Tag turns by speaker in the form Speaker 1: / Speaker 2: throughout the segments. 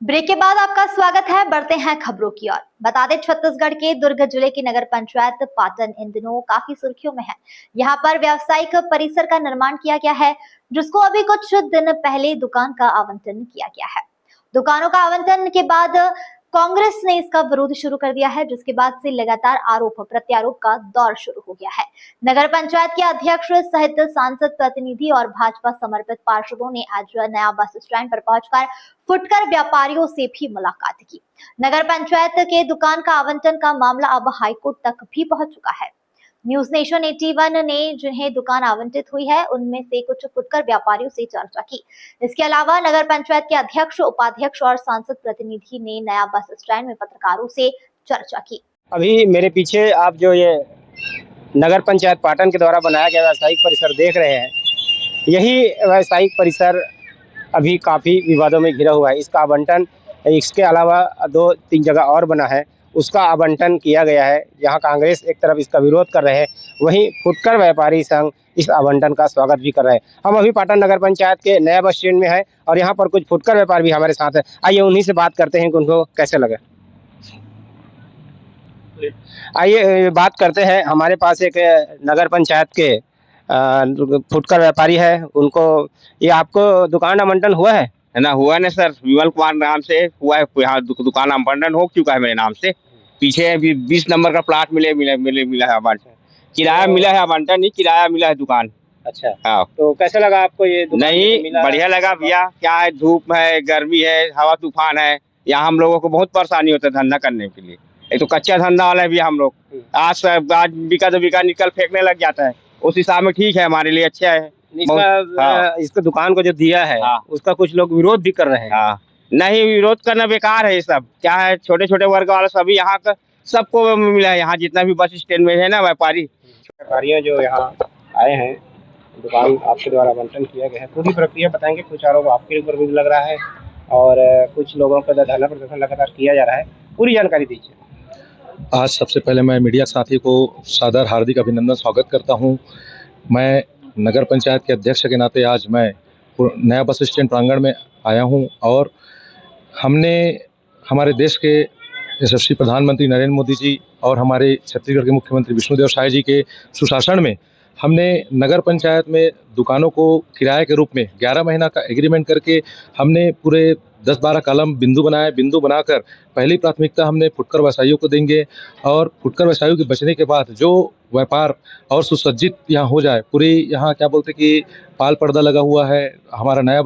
Speaker 1: Break के बाद आपका स्वागत है। बढ़ते हैं खबरों की ओर। बता दें, छत्तीसगढ़ के दुर्ग जिले की नगर पंचायत पाटन इन दिनों काफी सुर्खियों में है। यहाँ पर व्यावसायिक परिसर का निर्माण किया गया है, जिसको अभी कुछ दिन पहले दुकान का आवंटन किया गया है। दुकानों का आवंटन के बाद कांग्रेस ने इसका विरोध शुरू कर दिया है, जिसके बाद से लगातार आरोप प्रत्यारोप का दौर शुरू हो गया है। नगर पंचायत के अध्यक्ष सहित सांसद प्रतिनिधि और भाजपा समर्पित पार्षदों ने आज नया बस स्टैंड पर पहुंचकर फुटकर व्यापारियों से भी मुलाकात की। नगर पंचायत के दुकान का आवंटन का मामला अब हाईकोर्ट तक भी पहुंच चुका है। न्यूज नेशन 81 ने जिन्हें दुकान आवंटित हुई है, उनमें से कुछ फुटकर व्यापारियों से चर्चा की। इसके अलावा नगर पंचायत के अध्यक्ष, उपाध्यक्ष और सांसद प्रतिनिधि ने नया बस स्टैंड में पत्रकारों से चर्चा की।
Speaker 2: अभी मेरे पीछे आप जो ये नगर पंचायत पाटन के द्वारा बनाया गया व्यावसायिक परिसर देख रहे हैं, यही व्यावसायिक परिसर अभी काफ़ी विवादों में घिरा हुआ है। इसका आवंटन इसके अलावा 2-3 जगह और बना है, उसका आवंटन किया गया है। यहाँ कांग्रेस एक तरफ इसका विरोध कर रहे हैं, वहीं फुटकर व्यापारी संघ इस आवंटन का स्वागत भी कर रहे हैं। हम अभी पाटन नगर पंचायत के नया बस स्टैंड में हैं और यहाँ पर कुछ फुटकर व्यापारी भी हमारे साथ है। आइए उन्हीं से बात करते हैं कि उनको कैसे लगे। आइए बात करते हैं। हमारे पास एक नगर पंचायत के फुटकर व्यापारी है, उनको ये आपको दुकान आवंटन हुआ है
Speaker 3: ना? हुआ ना सर, विमल कुमार नाम से हुआ है। यहाँ दुकान आवंटन हो चुका है मेरे नाम से। पीछे 20 नंबर का प्लाट मिला है आवंटन। किराया मिला है, आवंटन नहीं, किराया मिला है दुकान।
Speaker 2: अच्छा,
Speaker 3: हाँ।
Speaker 2: तो कैसा लगा आपको ये दुकान?
Speaker 3: नहीं, बढ़िया लगा भैया। क्या है, धूप है, गर्मी है, हवा तूफान है, यहाँ हम लोगों को बहुत परेशानी होता है धंधा करने के लिए। एक तो कच्चा धंधा वाला है भी हम लोग। आज बिका तो बिका, निकल फेंकने लग जाता है। उस हिसाब में ठीक है, हमारे लिए अच्छा है।
Speaker 2: इसका दुकान को जो दिया है,
Speaker 3: हाँ।
Speaker 2: उसका कुछ लोग विरोध भी कर रहे हैं।
Speaker 3: हाँ, नहीं, विरोध करना बेकार है। ये सब क्या है, छोटे छोटे वर्ग वाले सभी यहाँ का सबको मिला है। यहाँ जितना भी बस स्टैंड में है ना
Speaker 2: व्यापारियों जो यहाँ आए हैं, दुकान आपके द्वारा आवंटन किया गया है, पूरी प्रक्रिया बताएंगे। कुछ आरोप आपके ऊपर भी लग रहा है और कुछ लोगों का धरना प्रदर्शन लगातार किया जा रहा है, पूरी जानकारी दीजिए।
Speaker 4: आज सबसे पहले मैं मीडिया साथी को सादर हार्दिक अभिनंदन स्वागत करता हूं। मैं नगर पंचायत के अध्यक्ष के नाते आज मैं नया बस स्टैंड प्रांगण में आया हूं और हमने हमारे देश के यशस्वी प्रधानमंत्री नरेंद्र मोदी जी और हमारे छत्तीसगढ़ के मुख्यमंत्री विष्णुदेव साय जी के सुशासन में हमने नगर पंचायत में दुकानों को किराए के रूप में 11 महीना का एग्रीमेंट करके हमने पूरे 10-12 कॉलम बिंदु बनाकर पहली प्राथमिकता हमने फुटकर व्यवसायियों को देंगे और फुटकर व्यवसायियों के बचने के बाद जो व्यापार और सुसज्जित यहाँ हो जाए, पूरी यहाँ क्या बोलते कि पाल पर्दा लगा हुआ है, हमारा नया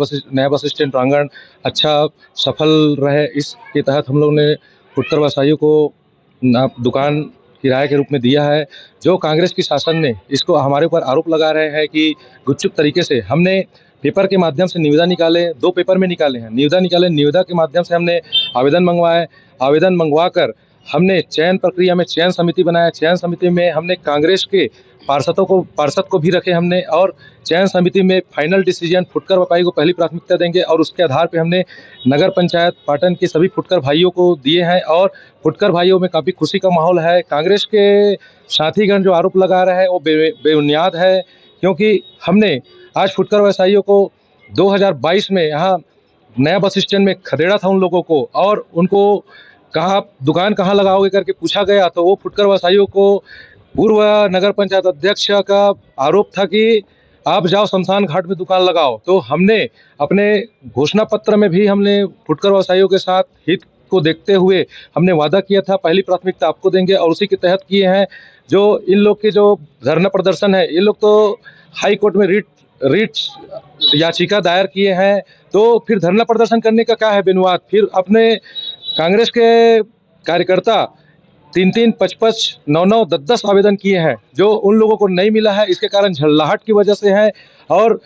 Speaker 4: बस स्टैंड प्रांगण अच्छा सफल रहे, इसके तहत हम लोग ने फुटकर व्यवसायियों को दुकान किराए के रूप में दिया है। जो कांग्रेस की शासन ने इसको हमारे ऊपर आरोप लगा रहे हैं कि गुपचुप तरीके से हमने पेपर के माध्यम से निविदा निकाले, 2 पेपर में निकाले हैं, निविदा के माध्यम से हमने आवेदन मंगवाए। आवेदन मंगवा कर हमने चयन प्रक्रिया में चयन समिति बनाया। चयन समिति में हमने कांग्रेस के पार्षद को भी रखे हमने और चयन समिति में फाइनल डिसीजन फुटकर व्यापारी को पहली प्राथमिकता देंगे और उसके आधार पे हमने नगर पंचायत पाटन के सभी फुटकर भाइयों को दिए हैं और फुटकर भाइयों में काफ़ी खुशी का माहौल है। कांग्रेस के साथीगण जो आरोप लगा रहे हैं वो बेबुनियाद है, क्योंकि हमने आज फुटकर व्यवसायियों को 2022 में यहाँ नया बस स्टैंड में खदेड़ा था उन लोगों को और उनको दुकान कहाँ लगाओगे करके पूछा गया, तो वो फुटकर व्यवसायियों को पूर्व नगर पंचायत अध्यक्ष का आरोप था कि आप जाओ शमशान घाट में दुकान लगाओ। तो हमने अपने घोषणा पत्र में भी हमने फुटकर व्यवसायियों के साथ हित को देखते हुए हमने वादा किया था पहली प्राथमिकता आपको देंगे और उसी के तहत किए हैं। जो इन लोग के जो धरना प्रदर्शन है, ये लोग तो हाई कोर्ट में रिट याचिका दायर किए हैं, तो फिर धरना प्रदर्शन करने का क्या है बिनवाद। फिर अपने कांग्रेस के कार्यकर्ता 3-3, 5-5, 9-9, 10-10 आवेदन किए हैं, जो उन लोगों को नहीं मिला है। इसके कारण झल्लाहट की वजह से है और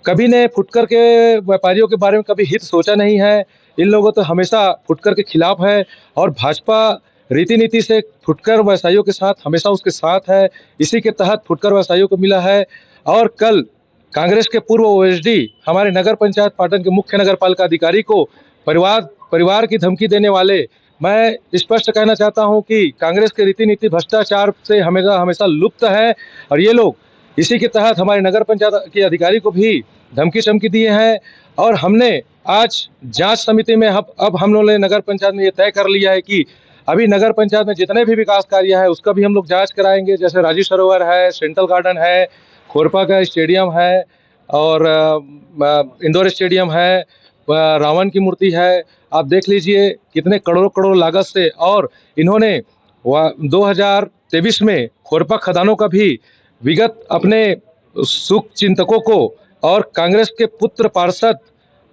Speaker 4: कभी ने फुटकर के व्यापारियों के बारे में कभी हित सोचा नहीं है। इन लोगों तो हमेशा फुटकर के खिलाफ है और भाजपा रीति नीति से फुटकर व्यवसायियों के साथ हमेशा उसके साथ है। इसी के तहत फुटकर व्यवसायियों को मिला है। और कल कांग्रेस के पूर्व ओएसडी हमारे नगर पंचायत पाटन के मुख्य नगर पालिका अधिकारी को परिवार की धमकी देने वाले, मैं स्पष्ट कहना चाहता हूं कि कांग्रेस के रीति नीति भ्रष्टाचार से हमेशा लुप्त है और ये लोग इसी के तहत हमारे नगर पंचायत के अधिकारी को भी धमकी चमकी दिए हैं। और हमने आज जांच समिति में अब हम लोगों ने नगर पंचायत में ये तय कर लिया है कि अभी नगर पंचायत में जितने भी विकास कार्य है उसका भी हम लोग जांच कराएंगे। जैसे राजीव सरोवर है, सेंट्रल गार्डन है, खोरपा का स्टेडियम है और इंडोर स्टेडियम है, रावण की मूर्ति है। आप देख लीजिए कितने करोड़ों करोड़ लागत से, और इन्होंने 2023 में खोरपा खदानों का भी विगत अपने सुख चिंतकों को और कांग्रेस के पुत्र पार्षद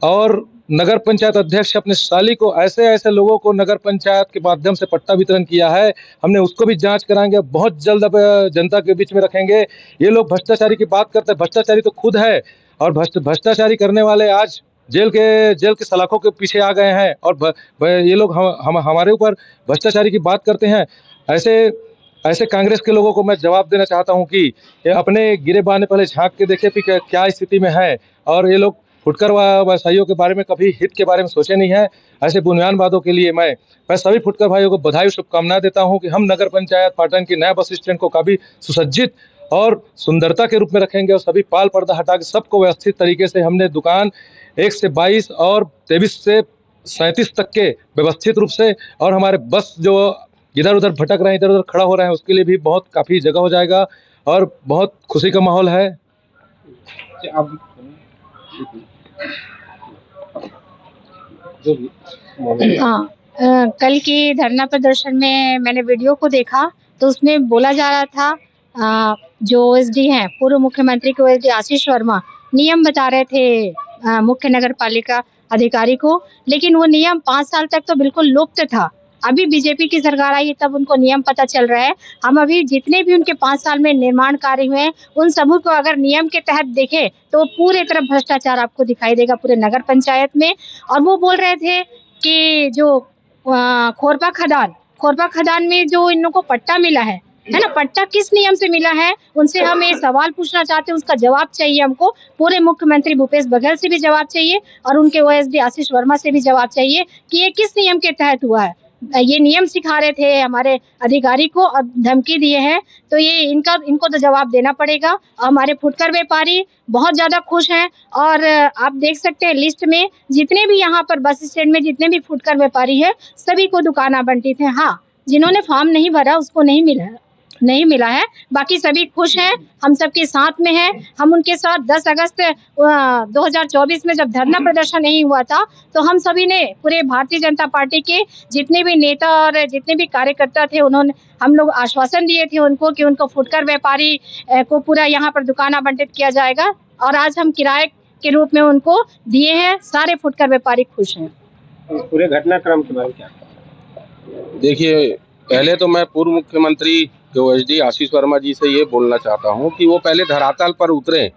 Speaker 4: और नगर पंचायत अध्यक्ष अपने साली को, ऐसे ऐसे लोगों को नगर पंचायत के माध्यम से पट्टा वितरण किया है। हमने उसको भी जांच कराएंगे, बहुत जल्द अब जनता के बीच में रखेंगे। ये लोग भ्रष्टाचारी की बात करते हैं, भ्रष्टाचारी तो खुद है, और भ्रष्टाचारी करने वाले आज जेल के सलाखों के पीछे आ गए हैं, और ये लोग हमारे ऊपर भ्रष्टाचारी की बात करते हैं। ऐसे कांग्रेस के लोगों को मैं जवाब देना चाहता हूं कि अपने गिरे बाने पहले झांक के देखे कि क्या स्थिति में है। और ये लोग फुटकर व्यवसायियों के बारे में कभी हित के बारे में सोचे नहीं है। ऐसे बुनियादवादों के लिए मैं सभी फुटकर भाइयों को बधाई और शुभकामनाएं देता हूं कि हम नगर पंचायत पाटन की नया बस स्टैंड को काफी सुसज्जित और सुंदरता के रूप में रखेंगे, और सभी पाल पर्दा हटा के सबको व्यवस्थित तरीके से हमने दुकान 1 से 22 और 23 से 37 तक के व्यवस्थित रूप से, और हमारे बस जो इधर उधर भटक रहे हैं, इधर उधर खड़ा हो रहे हैं, उसके लिए भी बहुत काफी जगह हो जाएगा और बहुत खुशी का माहौल है।
Speaker 2: अब
Speaker 5: हाँ, कल की धरना प्रदर्शन में मैंने वीडियो को देखा तो उसमें बोला जा रहा था, जो ओएसडी हैं, पूर्व मुख्यमंत्री के ओएसडी आशीष वर्मा नियम बता रहे थे मुख्य नगर पालिका अधिकारी को, लेकिन वो नियम 5 साल तक तो बिल्कुल लुप्त था। अभी बीजेपी की सरकार आई है तब उनको नियम पता चल रहा है। हम अभी जितने भी उनके 5 साल में निर्माण कार्य हुए हैं उन सभी को अगर नियम के तहत देखें तो पूरे तरफ भ्रष्टाचार आपको दिखाई देगा पूरे नगर पंचायत में। और वो बोल रहे थे कि जो खोरपा खदान में जो इन लोगों को पट्टा मिला है ना, पट्टा किस नियम से मिला है, उनसे हम ये सवाल पूछना चाहते हैं। उसका जवाब चाहिए हमको। पूरे मुख्यमंत्री भूपेश बघेल से भी जवाब चाहिए और उनके ओएसडी आशीष वर्मा से भी जवाब चाहिए कि ये किस नियम के तहत हुआ है। ये नियम सिखा रहे थे हमारे अधिकारी को और धमकी दिए हैं, तो ये इनको तो जवाब देना पड़ेगा। हमारे फुटकर व्यापारी बहुत ज्यादा खुश हैं और आप देख सकते हैं लिस्ट में जितने भी यहाँ पर बस स्टैंड में जितने भी फुटकर व्यापारी है सभी को दुकान आवंटित है। हाँ, जिन्होंने फॉर्म नहीं भरा उसको नहीं मिला है, बाकी सभी खुश हैं, हम सबके साथ में हैं। हम उनके साथ 10 अगस्त 2024 में जब धरना प्रदर्शन नहीं हुआ था तो हम सभी ने, पूरे भारतीय जनता पार्टी के जितने भी नेता और जितने भी कार्यकर्ता थे, हम लोग आश्वासन दिए थे उनको कि उनको फुटकर व्यापारी को पूरा यहाँ पर दुकान आवंटित किया जाएगा, और आज हम किराए के रूप में उनको दिए हैं। सारे फुटकर व्यापारी खुश हैं।
Speaker 2: पूरे घटनाक्रम के बारे में क्या?
Speaker 6: देखिए, पहले तो मैं पूर्व मुख्यमंत्री ओएसडी आशीष वर्मा जी से ये बोलना चाहता हूँ कि वो पहले धरातल पर उतरे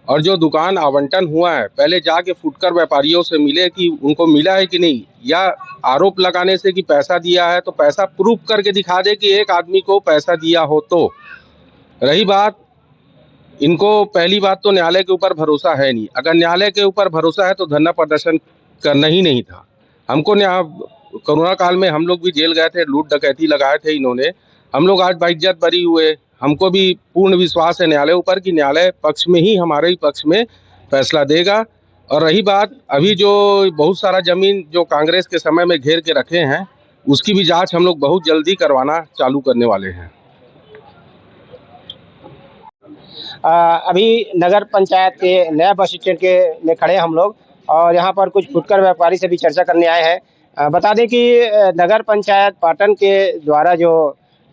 Speaker 6: और जो दुकान आवंटन हुआ है पहले जाके फुटकर व्यापारियों से मिले कि उनको मिला है कि नहीं, या आरोप लगाने से कि पैसा दिया है तो पैसा प्रूफ करके दिखा दे कि एक आदमी को पैसा दिया हो। तो रही बात, इनको पहली बात तो न्यायालय के ऊपर भरोसा है नहीं। अगर न्यायालय के ऊपर भरोसा है तो धरना प्रदर्शन करना ही नहीं था। हमको कोरोना काल में हम लोग भी जेल गए थे, लूट डकैती लगाए थे इन्होंने, हम लोग आज बाइज्जत बरी हुए। हमको भी पूर्ण विश्वास है न्यायालय ऊपर कि न्यायालय पक्ष में ही, हमारे ही पक्ष में फैसला देगा। और रही बात, अभी जो बहुत सारा जमीन जो कांग्रेस के समय में घेर के रखे हैं उसकी भी जांच हम लोग बहुत जल्दी करवाना चालू करने वाले हैं।
Speaker 2: अभी नगर पंचायत के नया बस स्टैंड के में खड़े हम लोग, और यहाँ पर कुछ फुटकर व्यापारी से भी चर्चा करने आए हैं। बता दें कि नगर पंचायत पाटन के द्वारा जो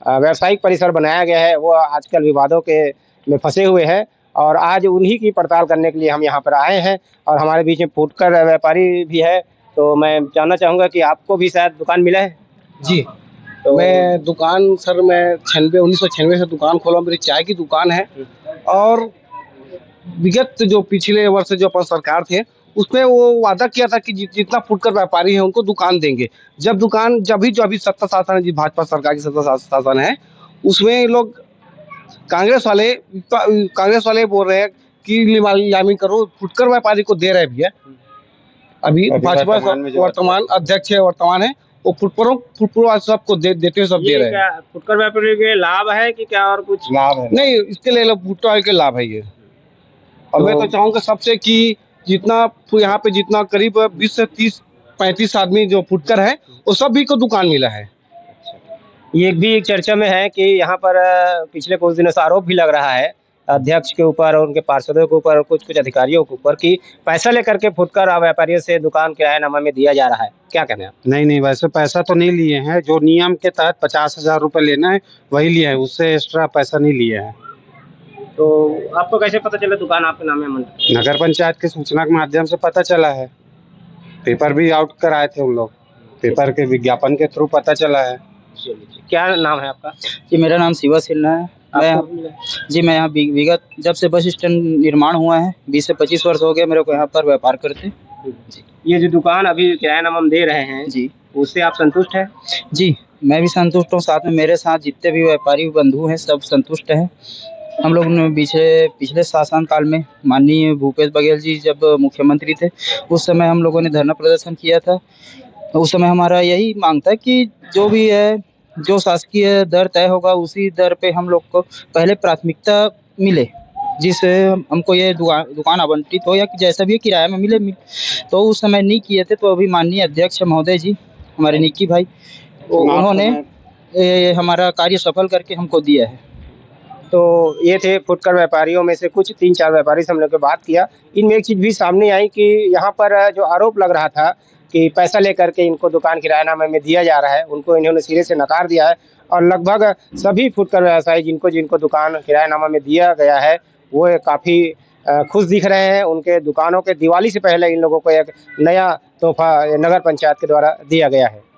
Speaker 2: व्यावसायिक परिसर बनाया गया है वो आजकल विवादों में फंसे हुए हैं, और आज उन्हीं की पड़ताल करने के लिए हम यहाँ पर आए हैं। और हमारे बीच में फुटकर व्यापारी भी है, तो मैं जानना चाहूँगा कि आपको भी शायद दुकान मिला है?
Speaker 7: जी, तो मैं दुकान, सर मैं 1996 से दुकान खोला, मेरी चाय की दुकान है। और विगत जो पिछले वर्ष जो अपन सरकार थे उसमें वो वादा किया था कि जितना फुटकर व्यापारी है उनको दुकान देंगे। जब जो अभी सत्ता शासन है, जी भाजपा सरकार की सत्ता शासन है, उसमें लोग कांग्रेस वाले बोल रहे हैं कि नीलामी करो, फुटकर व्यापारी को दे रहे भी है। अभी भाजपा वर्तमान अध्यक्ष है, वर्तमान है, वो फुटकर सबको देते हैं, सब दे रहे हैं।
Speaker 2: फुटकर व्यापारी के लाभ है कि क्या और कुछ
Speaker 7: लाभ है? नहीं, इसके लिए फुटकर के लाभ है ये। और मैं तो चाहूँगा सबसे कि जितना यहाँ पे जितना करीब 20 से 30-35 आदमी जो फुटकर है वो सभी को दुकान मिला है।
Speaker 2: ये भी एक चर्चा में है कि यहाँ पर पिछले कुछ दिनों से आरोप भी लग रहा है अध्यक्ष के ऊपर और उनके पार्षदों के ऊपर और कुछ अधिकारियों के ऊपर कि पैसा लेकर के फुटकर व्यापारियों से दुकान किरायानामा में दिया जा रहा है। क्या कहते हैं आप?
Speaker 8: नहीं, वैसे पैसा तो नहीं लिए हैं। जो नियम के तहत 50,000 रुपये लेना है वही लिए हैं, उससे एक्स्ट्रा पैसा नहीं लिए हैं।
Speaker 2: तो आपको कैसे पता चला दुकान आपके नाम है?
Speaker 8: नगर पंचायत के सूचना के माध्यम से पता चला है। पेपर भी आउट कराए थे उन लोग, पेपर के विज्ञापन के थ्रू पता चला है।
Speaker 2: क्या नाम है आपका?
Speaker 9: जी मेरा नाम शिवा सिन्हा है। मैं यहाँ विगत जब से बस स्टैंड निर्माण हुआ है 20 से 25 वर्ष हो गए मेरे को यहाँ पर व्यापार करते।
Speaker 2: ये जो दुकान अभी किरायानामा हम दे रहे हैं
Speaker 9: जी,
Speaker 2: उससे आप संतुष्ट हैं?
Speaker 9: जी मैं भी संतुष्ट हूँ, साथ में मेरे साथ जितने भी व्यापारी बंधु हैं सब संतुष्ट हैं। हम लोग ने पिछले शासन काल में माननीय भूपेश बघेल जी जब मुख्यमंत्री थे उस समय हम लोगों ने धरना प्रदर्शन किया था। उस समय हमारा यही मांग था कि जो भी है जो शासकीय दर तय होगा उसी दर पे हम लोग को पहले प्राथमिकता मिले, जिससे हमको ये दुकान आवंटित हो या जैसा भी किराया में मिले। तो उस समय नहीं किए थे, तो अभी माननीय अध्यक्ष महोदय जी हमारे निक्की भाई उन्होंने हमारा कार्य सफल करके हमको दिया है।
Speaker 2: तो ये थे फुटकर व्यापारियों में से कुछ 3-4 व्यापारी से हम लोग ने बात किया। इनमें एक चीज़ भी सामने आई कि यहाँ पर जो आरोप लग रहा था कि पैसा लेकर के इनको दुकान किरायानामे में दिया जा रहा है, उनको इन्होंने सिरे से नकार दिया है और लगभग सभी फुटकर व्यवसायी जिनको दुकान किरायानामा में दिया गया है वो काफ़ी खुश दिख रहे हैं। उनके दुकानों के दिवाली से पहले इन लोगों को एक नया तोहफा नगर पंचायत के द्वारा दिया गया है।